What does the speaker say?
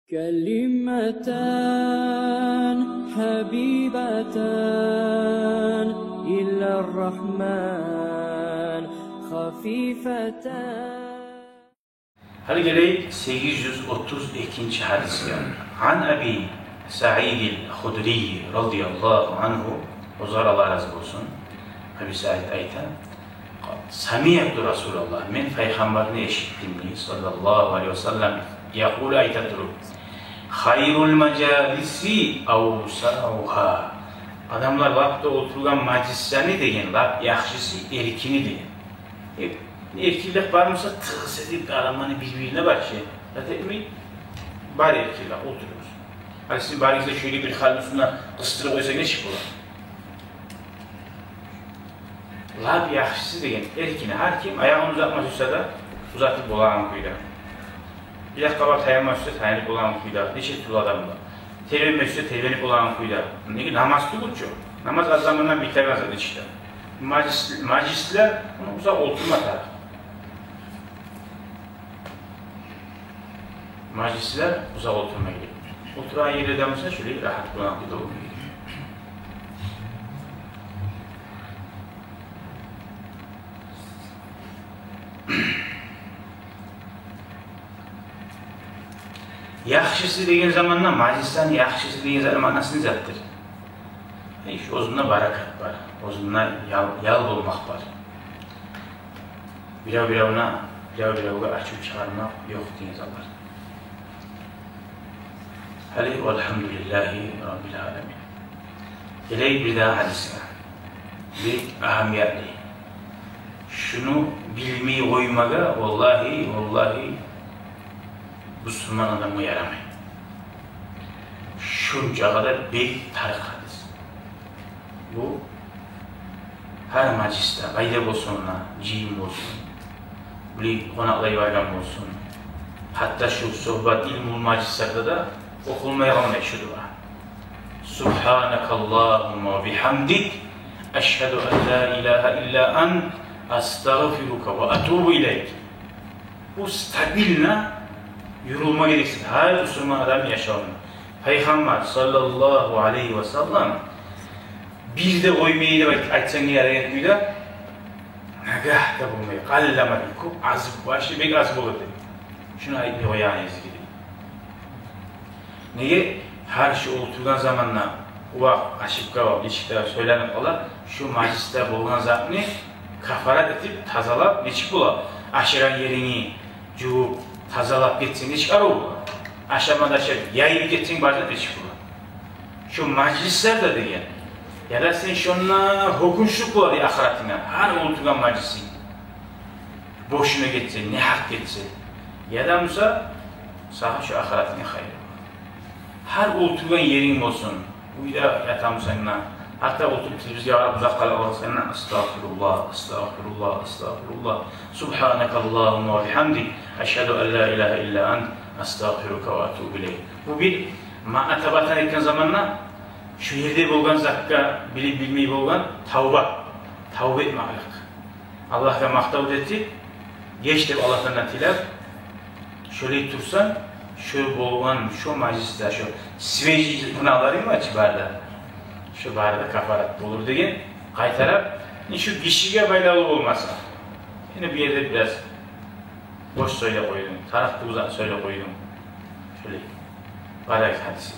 كلمتان حبيبتان إلى الرحمن خفيفتان. Hadi gelelim 832. hadis'e. An Abi Sa'id el-Hudri radıyallahu anhu, o zar Allah razı olsun. Abi Sa'id ayta Samiyettu Resulullah, men peygamberini eşittim sallallahu aleyhi ve sellem yaqulu aytadır. Hayrul majalisi awsa'uha. Adamlar vakti oturgan majlislerini deyin, lap yaxşısı erkini deyin. Erkekler varmışsa tığız edip aramanı birbirine başlayın. Zaten mi? Bari erkekler oturuyoruz. Hani sizin barinizde şöyle bir halin üstüne kıstırıp oysa ne çık olur? Lap yaxşısı deyin, erkini her kim ayağını uzatmazsa da uzatıp olağan kuyda. Bir dakika var tayanmazsa tayanıp olağan kuyda. Neşe tulu adamda. Tervenmezse tervenip olağan kuyda. Ne namaz tuğulcu. Namaz az zamandan bitermez adı işte. Majlisler onu uzak oturmadı. Majlisler uzak oturmaya gidiyor. Oturan yere demezse şöyle rahat kullanan kuyda olmuyor. Yaxşısı degan zamandan majlisdan yaxşısı degan zaman nasıl zattır? Şu o'zunda barakat var, o'zunda yal bo'lmoq var. Birov-birovga açıp chiqarmoq yo'q degan zotlar. Hali elhamdülillahi robbil alamin. Kelay bir daha hadisga. Bir ahamiyatli. Şunu bilmeyi qo'ymaga vallahi Müslüman adamı yaramayın. Şunca kadar büyük tarih hadis. Bu her majliste, gayret olsun, cihim olsun, bir konaklayıvergan olsun, hatta şu sohbet ilmul majlislerde de okulmaya kalmaya şu dua. Subhanakallahumma bihamdik, eşhedü en la ilahe illa ent, estağfiruka ve etubu ileyk. Bu stabilne yorulma gereksin. Her Müslüman adam yaşamıyor. Peygamber sallallahu aleyhi ve sellem bir de oymayı da açsan yere etmiyor da nagah da bulmayı. Kallama bilku azıp başı bir azıp olur dedi. Şunu ayıp o yani izgidi. Neye? Her şey oturduğun zamanla uvak, aşıp kavak, ilişkiler söylenip ola şu majliste bulunan zatını kafarat edip tazalap neçik ola. Aşıran yerini cuğup tazalap geçsin, hiç ara olur. Aşamada yayıp geçsin, bazen hiç olur. Şu majlisler de değil. Ya da sen şunla hukunçluk var ya ahiretine. Her oturgan majlisin. Boşuna geçsin, ne hak geçsin. Ya da Musa, sana şu ahiretine hayır. Her oturgan yerin olsun. Bu da yatam seninle. Hatta oturup televizyon uzak kalan seninle. Estağfirullah, estağfirullah, estağfirullah. Subhanakallahumma ve bihamdik. Eşhedü en la ilahe illa ent. Estağfiruka ve etubu ileyk. Bu bir ma'na tabatan etken zamanla şu yerde bolgan zakka bilip bilmeyi bolgan tavba etmeklik. Allah'a maktavut etti. Geçti Allah'tan tilab. Şöyle tursan şu bolgan şu majlisler şu sveci günahları mı açı barda? Şu barda kafarat olur degen kaytarap şu kişiye bayralı olmasa. Yine bir yerde biraz boş söyle koydum. Tarafta uzak söyle koydum. Şöyle. Barak hadisi.